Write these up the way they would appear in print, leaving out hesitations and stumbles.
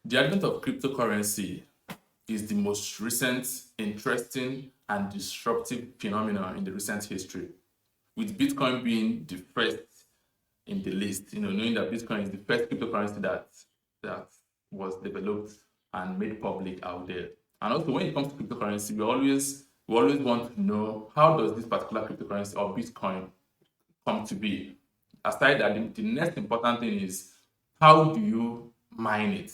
The advent of cryptocurrency is the most recent, interesting, and disruptive phenomenon in the recent history, with Bitcoin being the first in the list. Knowing that Bitcoin is the first cryptocurrency that was developed and made public out there. And also, when it comes to cryptocurrency, we always want to know, how does this particular cryptocurrency or Bitcoin come to be. Aside that, the next important thing is, how do you mine it?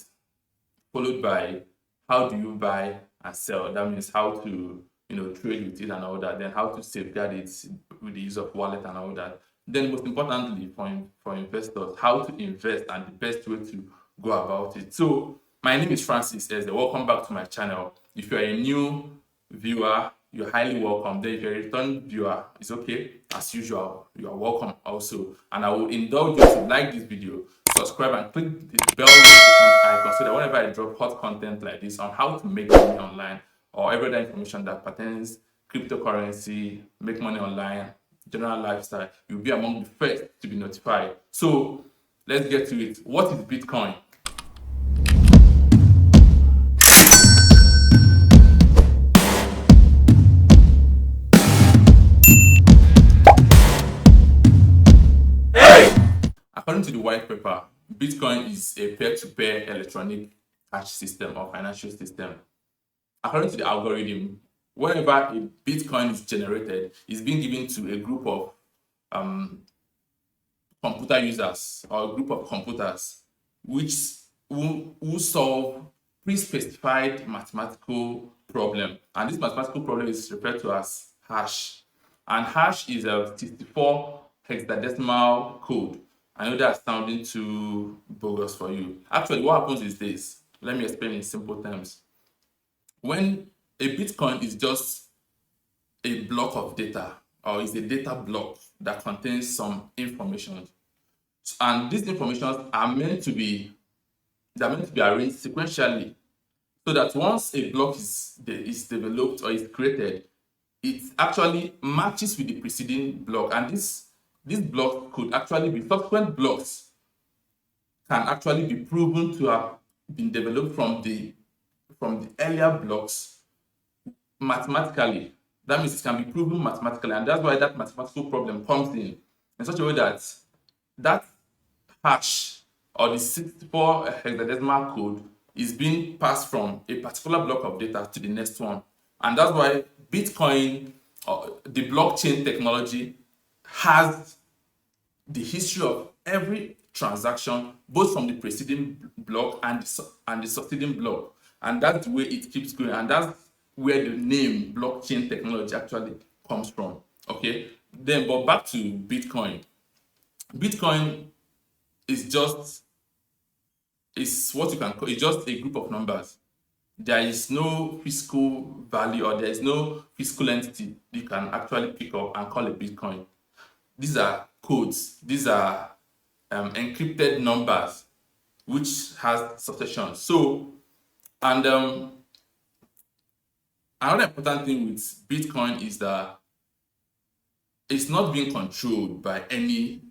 Followed by, how do you buy and sell? That means how to trade with it and all that. Then how to safeguard it with the use of wallet and all that. Then most importantly, for investors, how to invest and the best way to go about it. So my name is Francis Eze. Welcome back to my channel. If you're a new viewer, you're highly welcome. Then if you're a return viewer, it's okay. As usual, you are welcome also. And I will indulge you to like this video, subscribe, and click the bell notification icon so that whenever I drop hot content like this on how to make money online or every other information that pertains cryptocurrency, make money online, general lifestyle, you'll be among the first to be notified. So let's get to it. What is Bitcoin? According to the white paper, Bitcoin is a peer-to-peer electronic cash system or financial system. According to the algorithm, whenever a Bitcoin is generated, it's being given to a group of computer users or a group of computers which who solve pre-specified mathematical problem. And this mathematical problem is referred to as hash. And hash is a 64 hexadecimal code. I know that's sounding too bogus for you. Actually, what happens is this. Let me explain in simple terms. When a Bitcoin is just a block of data, or is a data block that contains some information, and these informations are meant to be arranged sequentially, so that once a block is developed or is created, it actually matches with the preceding block, and this block could actually be subsequent blocks can actually be proven to have been developed from the earlier blocks mathematically. That means it can be proven mathematically, and that's why that mathematical problem comes in such a way that that hash or the 64 hexadecimal code is being passed from a particular block of data to the next one. And that's why Bitcoin, the blockchain technology, has the history of every transaction, both from the preceding block and the succeeding block. And that's the way it keeps going. And that's where the name blockchain technology actually comes from. Okay. Then, but back to Bitcoin. Bitcoin is just what you can call, it's just a group of numbers. There is no physical value, or there is no physical entity you can actually pick up and call a Bitcoin. These are codes. These are encrypted numbers which has succession. So, and another important thing with Bitcoin is that it's not being controlled by any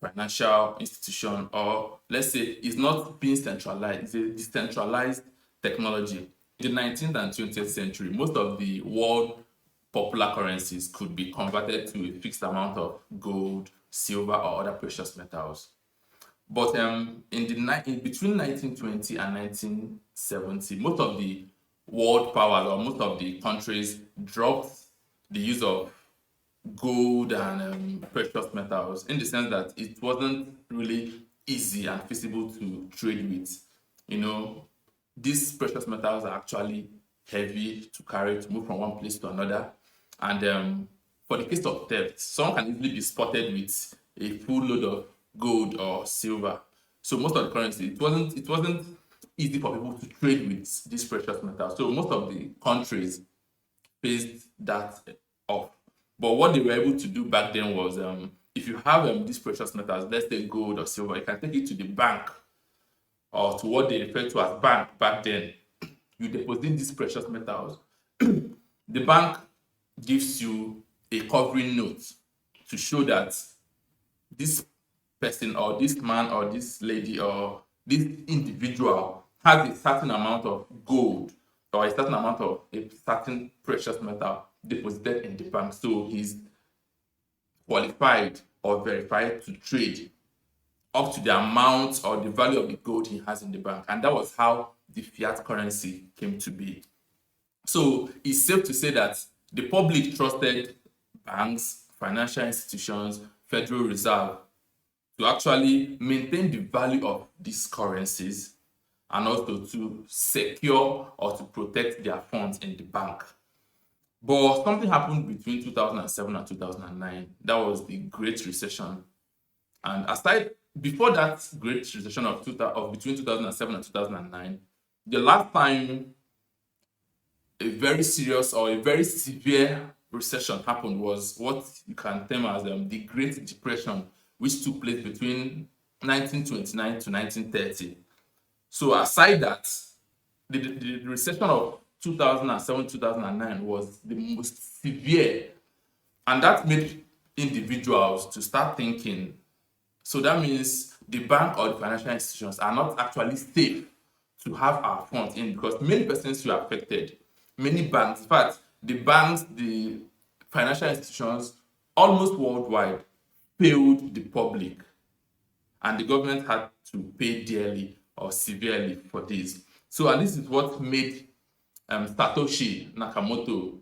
financial institution, or let's say it's not being centralized. It's a decentralized technology. In the 19th and 20th century, most of the world popular currencies could be converted to a fixed amount of gold, silver, or other precious metals. But in between 1920 and 1970, most of the world powers or most of the countries dropped the use of gold and precious metals, in the sense that it wasn't really easy and feasible to trade with. These precious metals are actually heavy to carry to move from one place to another. And for the case of theft, someone can easily be spotted with a full load of gold or silver. So most of the currency, it wasn't easy for people to trade with these precious metals. So most of the countries faced that off. But what they were able to do back then was, if you have these precious metals, let's say gold or silver, you can take it to the bank, or to what they refer to as bank back then. You deposit these precious metals. The bank gives you a covering note to show that this person or this man or this lady or this individual has a certain amount of gold or a certain amount of a certain precious metal deposited in the bank. So he's qualified or verified to trade up to the amount or the value of the gold he has in the bank. And that was how the fiat currency came to be. So it's safe to say that the public trusted banks, financial institutions, Federal Reserve to actually maintain the value of these currencies and also to secure or to protect their funds in the bank. But something happened between 2007 and 2009. That was the Great Recession. And aside, before that Great Recession of between 2007 and 2009, the last time a very serious or a very severe recession happened was what you can term as the Great Depression, which took place between 1929 to 1930. So aside that, the recession of 2007-2009 was the most severe, and that made individuals to start thinking, so that means the bank or the financial institutions are not actually safe to have our funds in, because many persons were affected. Many banks, in fact, the banks, the financial institutions, almost worldwide, failed the public, and the government had to pay dearly or severely for this. So, and this is what made Satoshi Nakamoto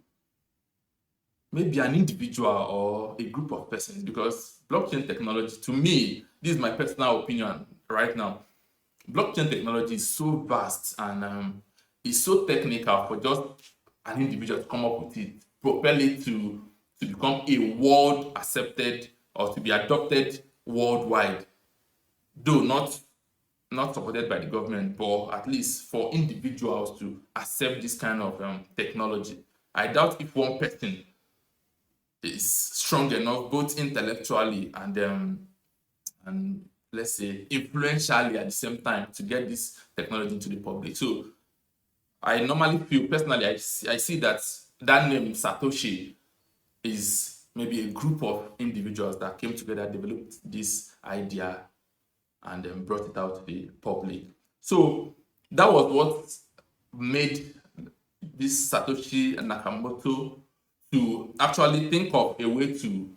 maybe an individual or a group of persons, because blockchain technology, to me, this is my personal opinion right now, blockchain technology is so vast and it's so technical for just an individual to come up with it, propel it to become a world accepted or to be adopted worldwide, though not supported by the government, but at least for individuals to accept this kind of technology. I doubt if one person is strong enough, both intellectually and let's say influentially at the same time, to get this technology into the public. So I normally feel personally, I see that name Satoshi is maybe a group of individuals that came together, developed this idea, and then brought it out to the public. So that was what made this Satoshi Nakamoto to actually think of a way to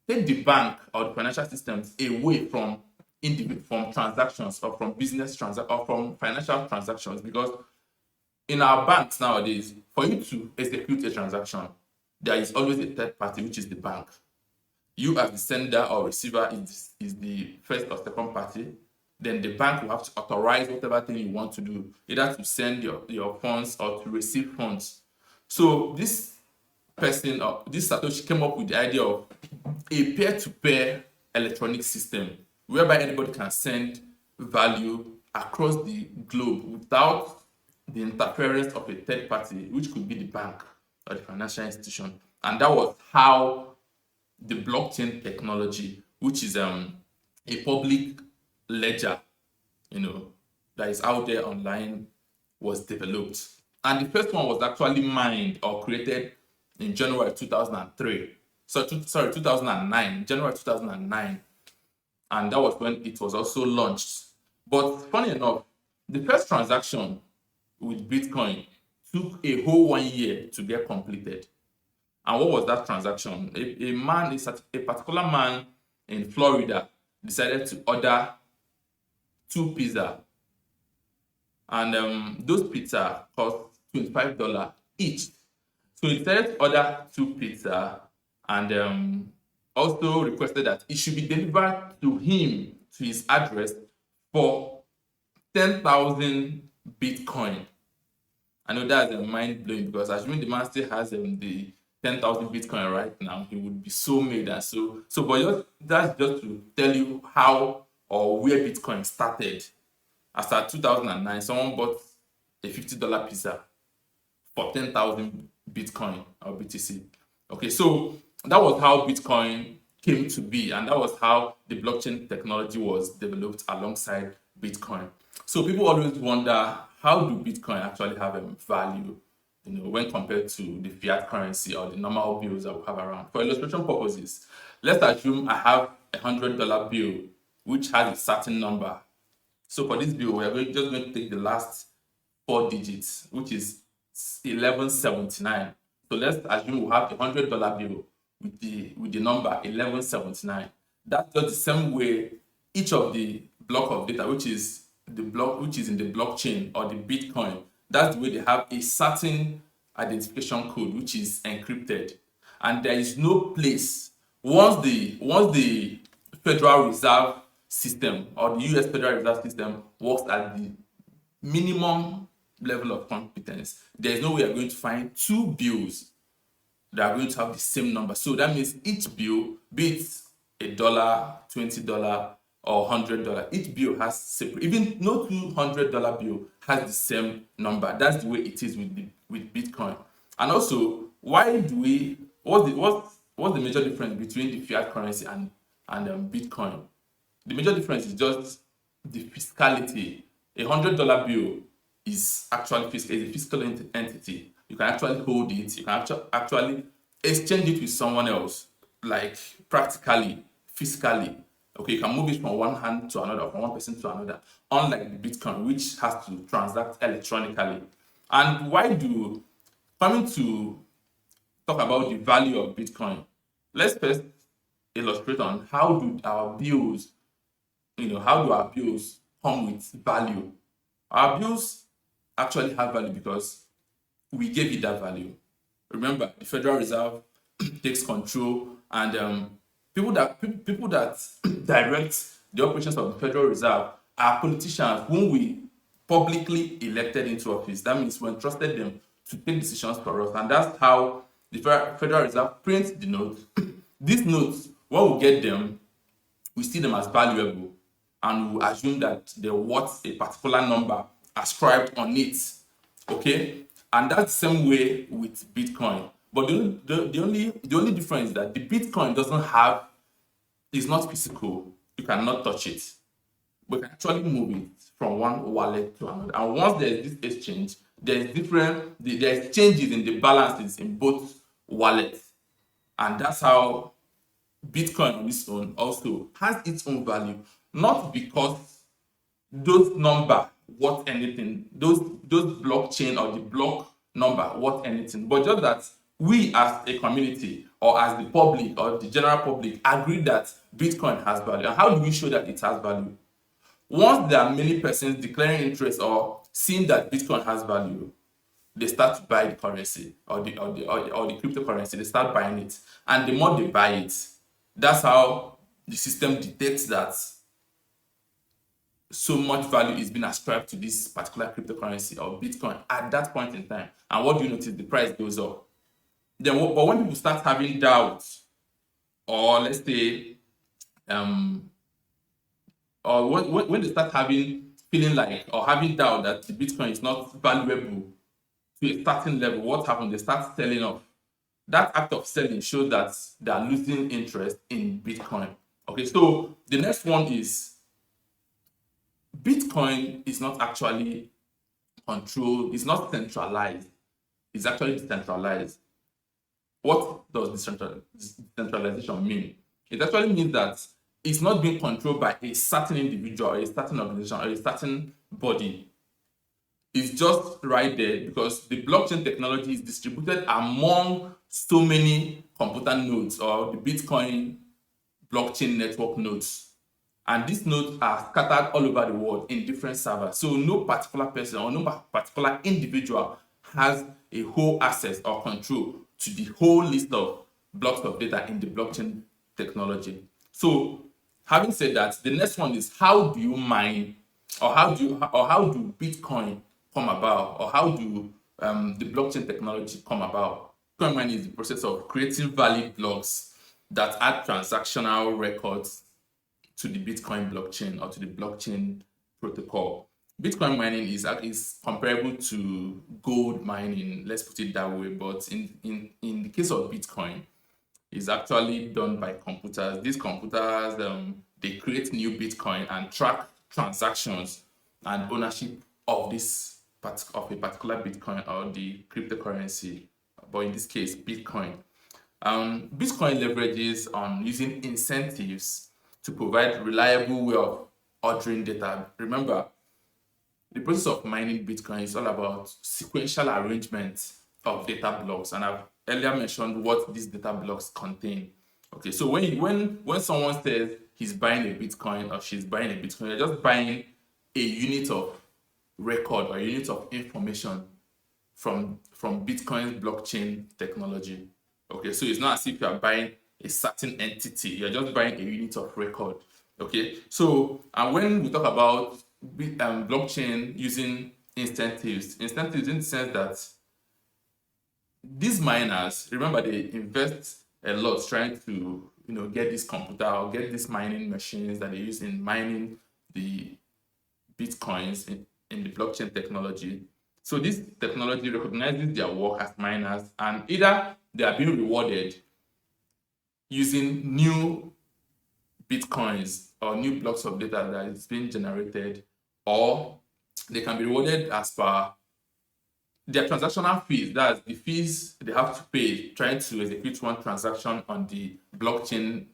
take the bank or the financial systems away from transactions or from business transactions or from financial transactions, because in our banks nowadays, for you to execute a transaction, there is always a third party, which is the bank. You as the sender or receiver is the first or second party. Then the bank will have to authorize whatever thing you want to do, either to send your funds or to receive funds. So this person or this Satoshi came up with the idea of a peer-to-peer electronic system whereby anybody can send value across the globe without the interference of a third party, which could be the bank or the financial institution. And that was how the blockchain technology, which is a public ledger, that is out there online, was developed. And the first one was actually mined or created in January 2003. So, 2009, January 2009. And that was when it was also launched. But funny enough, the first transaction with Bitcoin took a whole 1 year to get completed. And what was that transaction? A particular man in Florida decided to order 2 pizzas. And those pizzas cost $25 each. So he decided to order 2 pizzas and also requested that it should be delivered to him, to his address, for 10,000 Bitcoin. I know that's mind-blowing, because assuming the man still has the 10,000 Bitcoin right now, he would be so made. And but that's just to tell you how or where Bitcoin started. As at 2009, someone bought a $50 pizza for 10,000 Bitcoin or BTC. Okay, so that was how Bitcoin came to be, and that was how the blockchain technology was developed alongside Bitcoin. So people always wonder, how do Bitcoin actually have value, when compared to the fiat currency or the normal bills that we have around? For illustration purposes, let's assume I have $100 bill which has a certain number. So for this bill, just going to take the last 4 digits, which is 1179. So let's assume we have $100 bill with the number 1179. That's just the same way each of the block of data, which is in the blockchain or the Bitcoin, that's the way they have a certain identification code which is encrypted. And there is no place once the Federal Reserve System or the US Federal Reserve System works at the minimum level of competence, there is no way you're going to find two bills that are going to have the same number. So that means each bill, be it $1, $20, or $100, each bill has separate. Even no $200 bill has the same number. That's the way it is with Bitcoin. And also, why do we? What's the major difference between the fiat currency and Bitcoin? The major difference is just the fiscality. $100 bill is actually is a fiscal entity. You can actually hold it. You can actually exchange it with someone else, like practically, fiscally. Okay, you can move it from one hand to another, from one person to another, unlike the Bitcoin, which has to transact electronically. And coming to talk about the value of Bitcoin, let's first illustrate on how do our bills come with value. Our bills actually have value because we gave it that value. Remember, the Federal Reserve takes control, and people that direct the operations of the Federal Reserve are politicians whom we publicly elected into office. That means we entrusted them to take decisions for us, and that's how the Federal Reserve prints the notes. These notes, when we get them, we see them as valuable, and we assume that they're worth a particular number ascribed on it. Okay, and that's the same way with Bitcoin. But the only difference is that the Bitcoin is not physical. You cannot touch it. We can actually move it from one wallet to another. And once there's this exchange, there's changes in the balances in both wallets. And that's how Bitcoin on its own also has its own value. Not because those number worth anything, those blockchain or the block number worth anything, but just that we as a community or as the public or the general public agree that Bitcoin has value. And how do we show that it has value? Once there are many persons declaring interest or seeing that Bitcoin has value, they start to buy the currency or the cryptocurrency. They start buying it, and the more they buy it, that's how the system detects that so much value is being ascribed to this particular cryptocurrency or Bitcoin at that point in time. And what do you notice? The price goes up. But when people start having doubts, or let's say, or when they start feeling like or having doubt that the Bitcoin is not valuable to a certain level, what happens? They start selling off. That act of selling shows that they are losing interest in Bitcoin. Okay, so the next one is Bitcoin is not actually controlled, it's not centralized, it's actually decentralized. What does decentralization mean? It actually means that it's not being controlled by a certain individual, or a certain organization, or a certain body. It's just right there because the blockchain technology is distributed among so many computer nodes or the Bitcoin blockchain network nodes. And these nodes are scattered all over the world in different servers. So no particular person or no particular individual has a whole access or control to the whole list of blocks of data in the blockchain technology. So having said that, the next one is how do you mine, or how do Bitcoin come about, or how do the blockchain technology come about? Bitcoin mining is the process of creating valid blocks that add transactional records to the Bitcoin blockchain or to the blockchain protocol. Bitcoin mining is comparable to gold mining, let's put it that way, but in the case of Bitcoin, it's actually done by computers. These computers, they create new Bitcoin and track transactions and ownership of a particular Bitcoin or the cryptocurrency, but in this case, Bitcoin. Bitcoin leverages on using incentives to provide reliable way of ordering data. Remember, the process of mining Bitcoin is all about sequential arrangement of data blocks, and I've earlier mentioned what these data blocks contain. Okay, so when someone says he's buying a Bitcoin or she's buying a Bitcoin, you're just buying a unit of record or a unit of information from Bitcoin's blockchain technology. Okay, so it's not as if you are buying a certain entity, you're just buying a unit of record. Okay, so and when we talk about blockchain using incentives in the sense that these miners, remember, they invest a lot trying to get this computer or get these mining machines that they use in mining the Bitcoins in the blockchain technology. So this technology recognizes their work as miners, and either they are being rewarded using new Bitcoins or new blocks of data that is being generated, or they can be rewarded as per their transactional fees. That's the fees they have to pay trying to execute one transaction on the blockchain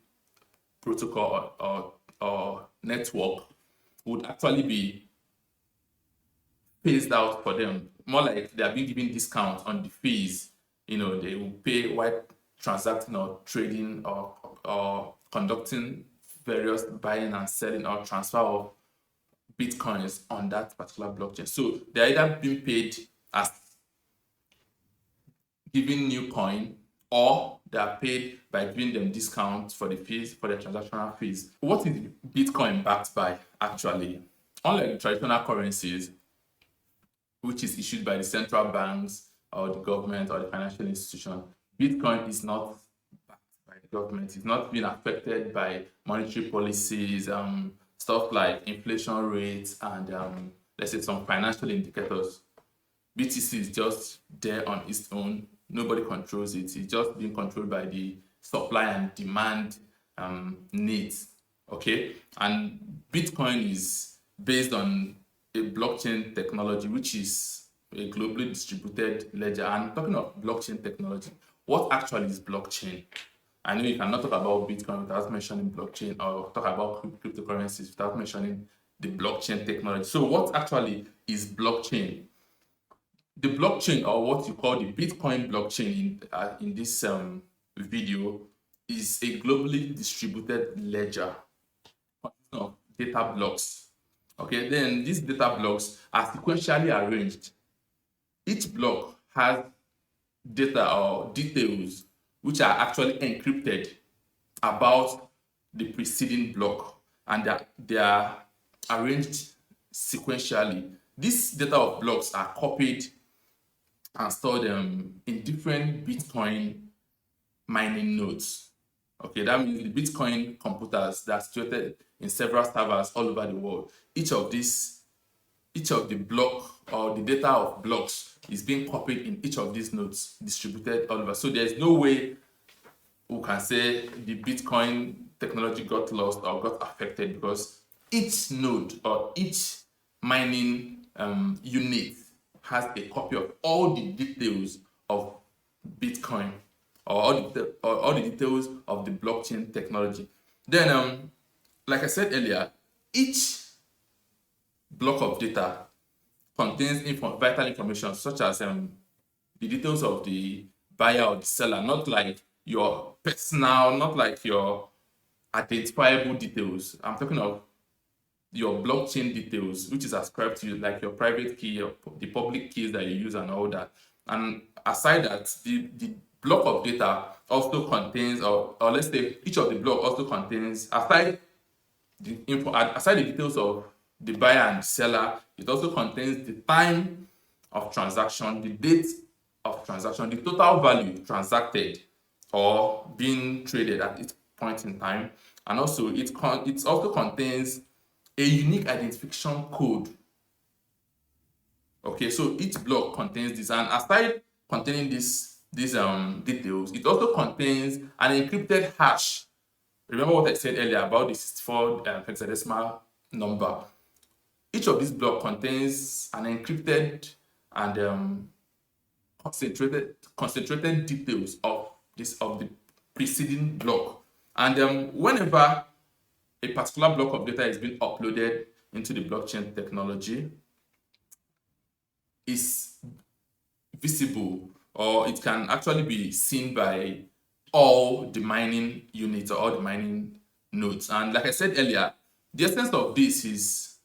protocol or network would actually be phased out for them. More like they are being given discount on the fees. They will pay while transacting or trading or conducting various buying and selling or transfer of Bitcoins on that particular blockchain. So they're either being paid as giving new coin, or they are paid by giving them discounts for the fees, for the transactional fees. What is Bitcoin backed by actually? Unlike traditional currencies, which is issued by the central banks or the government or the financial institution, Bitcoin is not backed by the government. It's not being affected by monetary policies, stuff like inflation rates, and let's say some financial indicators. BTC is just there on its own. Nobody controls it. It's just being controlled by the supply and demand needs. Okay, and Bitcoin is based on a blockchain technology, which is a globally distributed ledger. And talking of blockchain technology, what actually is blockchain? I know you cannot talk about Bitcoin without mentioning blockchain, or talk about cryptocurrencies without mentioning the blockchain technology. So what actually is blockchain? The blockchain, or what you call the Bitcoin blockchain in this video, is a globally distributed ledger consisting of data blocks. Okay, then these data blocks are sequentially arranged. Each block has data or details which are actually encrypted about the preceding block, and they are arranged sequentially. These data of blocks are copied and stored in different Bitcoin mining nodes. Okay, that means the Bitcoin computers that are situated in several servers all over the world. Each of the block or the data of blocks is being copied in each of these nodes, distributed all over. So there's no way we can say the Bitcoin technology got lost or got affected, because each node or each mining unit has a copy of all the details of Bitcoin, or all the details of the blockchain technology. Then, like I said earlier, each block of data contains vital information such as the details of the buyer or the seller, not like your personal, not like your identifiable details. I'm talking of your blockchain details, which is ascribed to you, like your private key or the public keys that you use and all that. And aside that, the block of data also contains, or let's say each of the block also contains, aside the details of the buyer and seller, it also contains the time of transaction, the date of transaction, the total value transacted or being traded at each point in time, and also it also contains a unique identification code. Okay, so each block contains this, and aside containing these details, it also contains an encrypted hash. Remember what I said earlier about the 64 hexadecimal number. Each of these blocks contains an encrypted and concentrated details of the preceding block. And whenever a particular block of data is being uploaded into the blockchain technology, is visible, or it can actually be seen by all the mining units or all the mining nodes. And like I said earlier, the essence of this is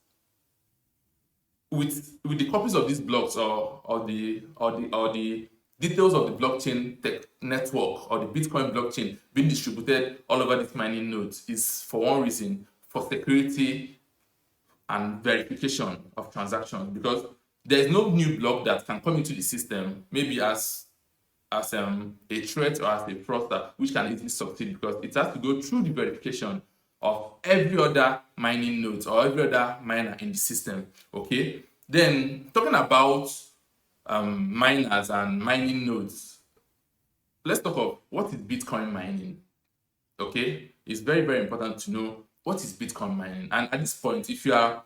with the copies of these blocks, or the details of the blockchain network, or the Bitcoin blockchain being distributed all over these mining nodes, is for one reason, for security and verification of transactions, because there is no new block that can come into the system, maybe as a threat or as a fraudster, which can easily succeed, because it has to go through the verification of every other mining node or every other miner in the system. Okay, then talking about miners and mining nodes, let's talk of what is Bitcoin mining. Okay, it's very, very important to know what is Bitcoin mining. And at this point, if you are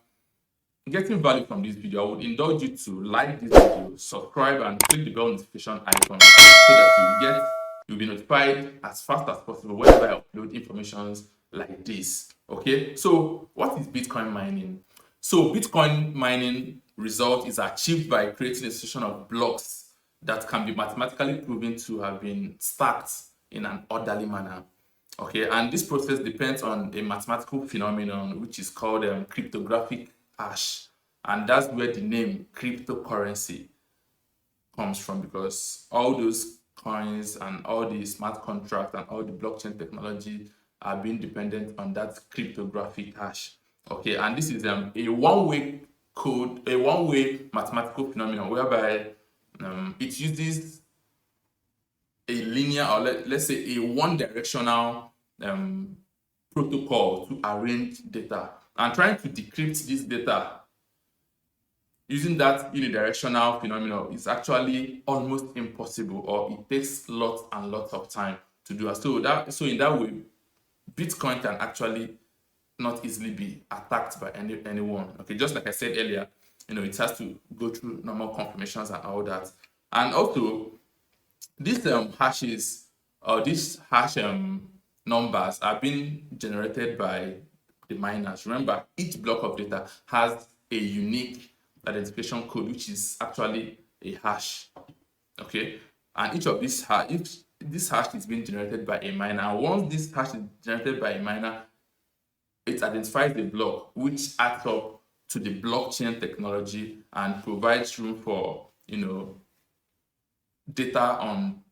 getting value from this video, I would indulge you to like this video, subscribe, and click the bell notification icon so that you'll be notified as fast as possible whenever I upload informations like this. Okay, so what is Bitcoin mining? So Bitcoin mining result is achieved by creating a succession of blocks that can be mathematically proven to have been stacked in an orderly manner. Okay, and this process depends on a mathematical phenomenon which is called cryptographic hash, and that's where the name cryptocurrency comes from, because all those coins and all the smart contracts and all the blockchain technology are being dependent on that cryptographic hash. Okay, and this is a one-way code, a one-way mathematical phenomenon whereby it uses a linear, or let's say a one-directional protocol to arrange data, and trying to decrypt this data using that unidirectional phenomenon is actually almost impossible, or it takes lots and lots of time to do. So in that way, Bitcoin can actually not easily be attacked by anyone. Okay, just like I said earlier, it has to go through normal confirmations and all that. And also, these hashes, or these hash numbers are being generated by the miners. Remember, each block of data has a unique identification code, which is actually a hash. Okay, and each of these this hash is being generated by a miner. And once this hash is generated by a miner, it identifies the block, which adds up to the blockchain technology and provides room for data on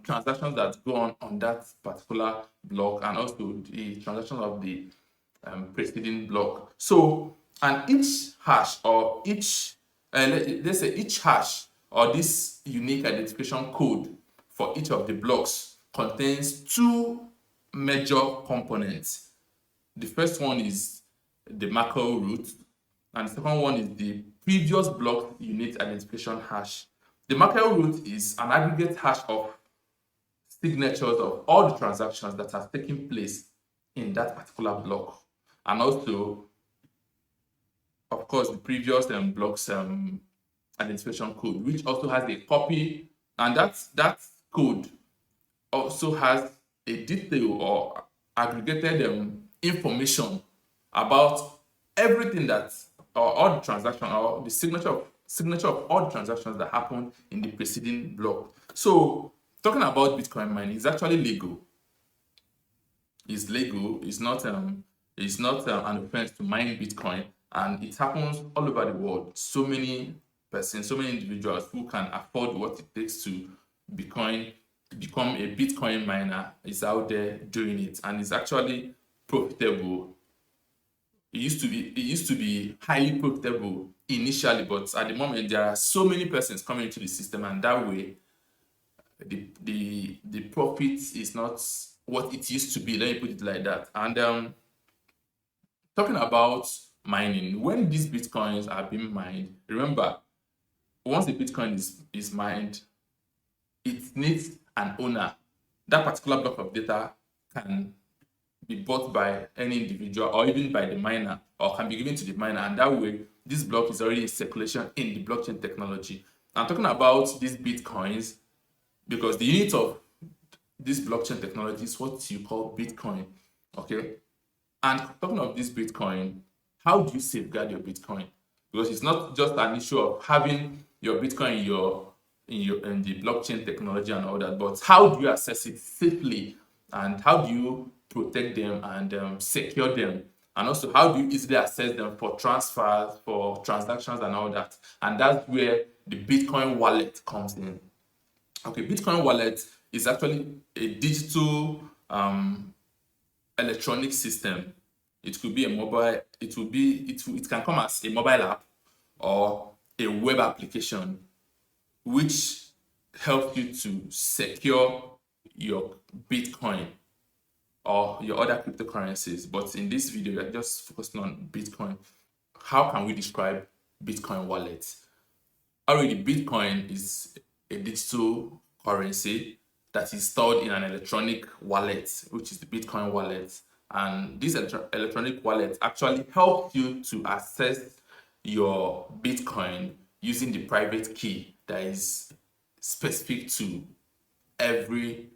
transactions that go on that particular block, and also the transactions of the preceding block. So, and each hash, or let's say each hash, or this unique identification code for each of the blocks, contains two major components. The first one is the macro root, and the second one is the previous block unit identification hash. The macro root is an aggregate hash of signatures of all the transactions that have taken place in that particular block, and also, of course, the previous block's identification code, which also has a copy, and that code also has a detail or aggregated information about everything that, or all the transaction, or the signature of all the transactions that happened in the preceding block. So talking about Bitcoin mining is actually legal. It's legal. It's not an offense to mine Bitcoin, and it happens all over the world. So many persons, so many individuals who can afford what it takes to become a Bitcoin miner is out there doing it, and it's actually profitable. It used to be highly profitable initially, but at the moment there are so many persons coming into the system, and that way the profit is not what it used to be. Let me put it like that. And talking about mining, when these bitcoins are being mined, remember, once the bitcoin is mined, it needs an owner. That particular block of data can be bought by any individual, or even by the miner, or can be given to the miner, and that way this block is already in circulation in the blockchain technology. I'm talking about these bitcoins because the unit of this blockchain technology is what you call Bitcoin. Okay, And talking of this Bitcoin, how do you safeguard your Bitcoin? Because it's not just an issue of having your Bitcoin in the blockchain technology and all that, but how do you access it safely, and how do you protect them and secure them, and also how do you easily access them for transfers, for transactions, and all that? And that's where the Bitcoin wallet comes in. Okay, Bitcoin wallet is actually a digital electronic system. It could be a mobile, it can come as a mobile app or a web application, which helps you to secure your Bitcoin or your other cryptocurrencies. But in this video, we're just focusing on Bitcoin. How can we describe Bitcoin wallet? Already, Bitcoin is a digital currency that is stored in an electronic wallet, which is the Bitcoin wallet. And this electronic wallet actually helps you to access your Bitcoin using the private key that is specific to every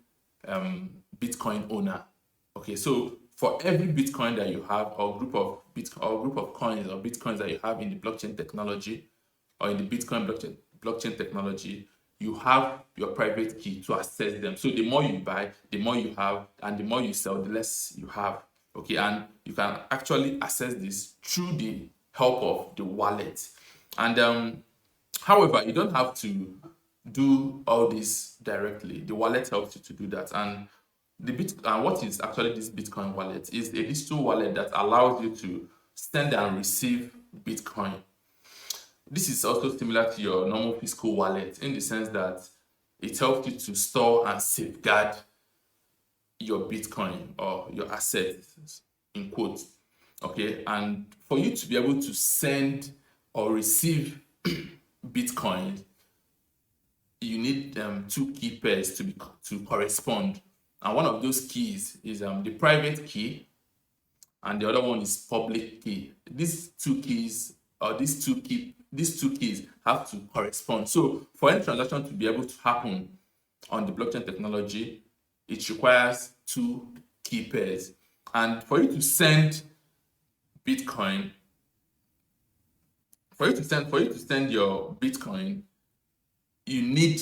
Bitcoin owner. Okay, so for every Bitcoin that you have, or group of coins or Bitcoins that you have in the blockchain technology, or in the Bitcoin blockchain technology, you have your private key to access them. So the more you buy, the more you have, and the more you sell, the less you have. Okay, and you can actually access this through the help of the wallet. And however, you don't have to do all this directly. The wallet helps you to do that. And what is actually this Bitcoin wallet? Is a digital wallet that allows you to send and receive Bitcoin. This is also similar to your normal physical wallet in the sense that it helps you to store and safeguard your Bitcoin or your assets, in quotes. Okay, and for you to be able to send or receive Bitcoin, you need two key pairs to correspond. And one of those keys is the private key, and the other one is public key. These two keys have to correspond. So for any transaction to be able to happen on the blockchain technology, it requires two key pairs. And for you to send Bitcoin, for you to send your Bitcoin, you need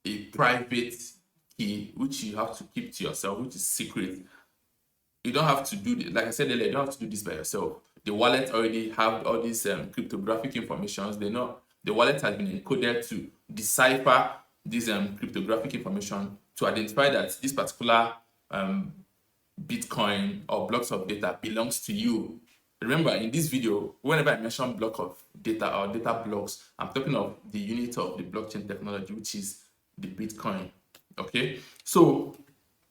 a private key which you have to keep to yourself, which is secret. You don't have to do this, like I said earlier, you don't have to do this by yourself. The wallet already have all these cryptographic informations. They know the wallet has been encoded to decipher this cryptographic information to identify that this particular Bitcoin or blocks of data belongs to you. Remember, in this video, whenever I mention block of data or data blocks, I'm talking of the unit of the blockchain technology, which is the Bitcoin. Okay, so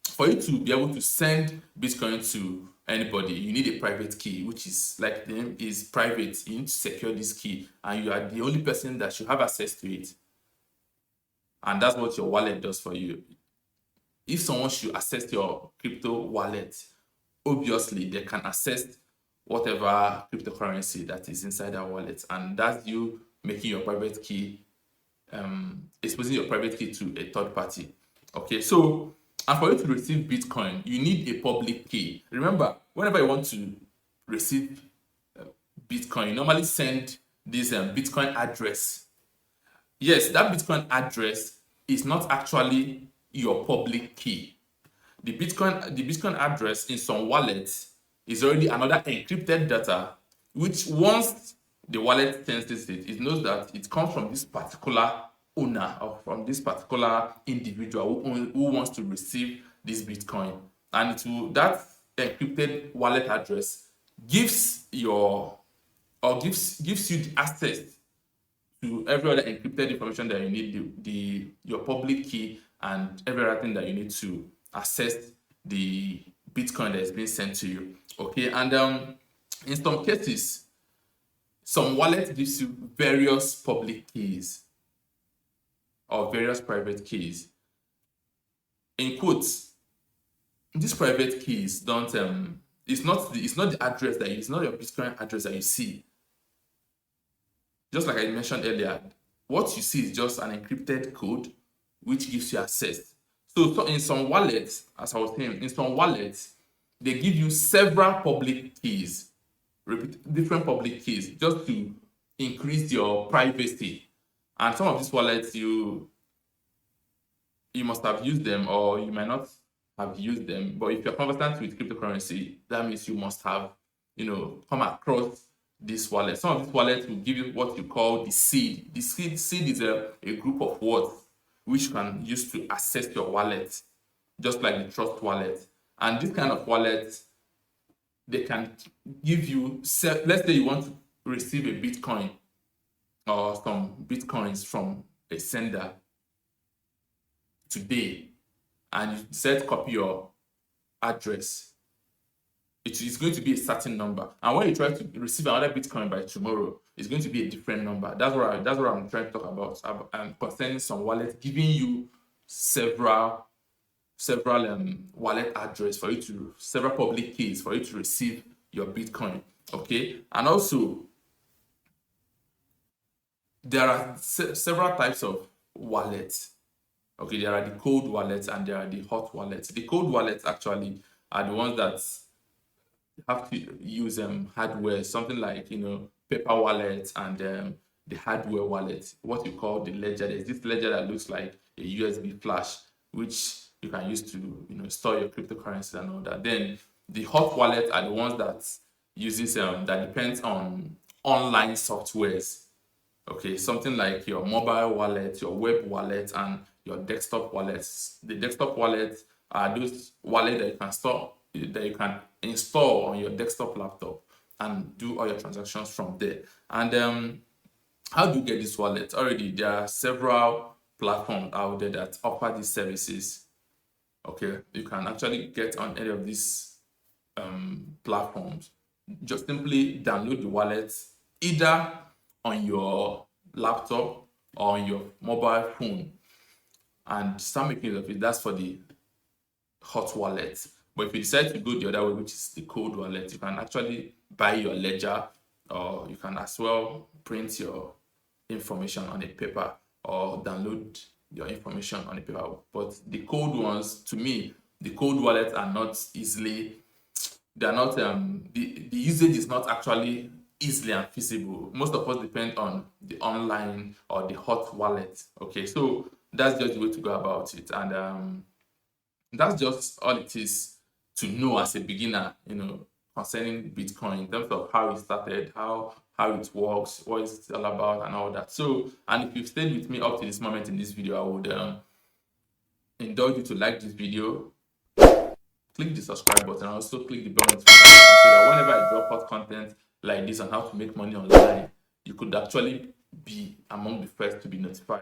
for you to be able to send Bitcoin to anybody, you need a private key, which is, like the name is, private. You need to secure this key, and you are the only person that should have access to it. And that's what your wallet does for you. If someone should access your crypto wallet, obviously they can access whatever cryptocurrency that is inside that wallet, and that's you making your private key, exposing your private key to a third party. Okay, so, and for you to receive Bitcoin, you need a public key. Remember, whenever you want to receive Bitcoin, you normally send this Bitcoin address. Yes, that Bitcoin address is not actually your public key. The Bitcoin address in some wallets is already another encrypted data, which once the wallet senses it, it knows that it comes from this particular owner or from this particular individual who wants to receive this Bitcoin. And that encrypted wallet address gives you the access to every other encrypted information that you need, your public key, and every other thing that you need to access the Bitcoin that is being sent to you. Okay, and in some cases, some wallet gives you various public keys or various private keys. In quotes, these private keys don't it's not the address it's not your Bitcoin address that you see. Just like I mentioned earlier, what you see is just an encrypted code which gives you access. So in some wallets, as I was saying, in some wallets, they give you several public keys, different public keys, just to increase your privacy. And some of these wallets, you must have used them, or you might not have used them. But if you're conversant with cryptocurrency, that means you must have, come across this wallet. Some of these wallets will give you what you call the seed. The seed is a group of words which you can use to access your wallet, just like the trust wallet. And this kind of wallet, they can give you, let's say you want to receive a Bitcoin or some Bitcoins from a sender today, and you decide to copy your address, it is going to be a certain number. And when you try to receive another Bitcoin by tomorrow, it's going to be a different number. That's what I'm trying to talk about. Concerning some wallets giving you several wallet address for you to, several public keys for you to receive your Bitcoin. Okay, and also there are several types of wallets. Okay, there are the cold wallets and there are the hot wallets. The cold wallets actually are the ones that have to use hardware, something like paper wallets, and the hardware wallet, what you call the ledger. There's this ledger that looks like a USB flash, which you can use to store your cryptocurrency and all that. Then the hot wallet are the ones that uses that depends on online softwares. Okay, something like your mobile wallet, your web wallet, and your desktop wallets. The desktop wallets are those wallets that you can store, that you can install on your desktop laptop and do all your transactions from there. And how do you get this wallet? Already there are several platforms out there that offer these services. Okay, you can actually get on any of these platforms. Just simply download the wallet either on your laptop or on your mobile phone and start making use of it. That's for the hot wallet. But if you decide to go the other way, which is the cold wallet, you can actually buy your ledger, or you can as well print your information on a paper or download your information on a paper. But the cold ones, to me, the cold wallets are not easily, they're not the usage is not actually easily and feasible. Most of us depend on the online or the hot wallet. Okay, so that's just the way to go about it. And that's just all it is to know as a beginner, concerning Bitcoin, in terms of how it started, how it works, what it's all about, and all that. So, and if you've stayed with me up to this moment in this video, I would indulge you to like this video, click the subscribe button, and also click the bell notification so that whenever I drop hot content like this on how to make money online, you could actually be among the first to be notified.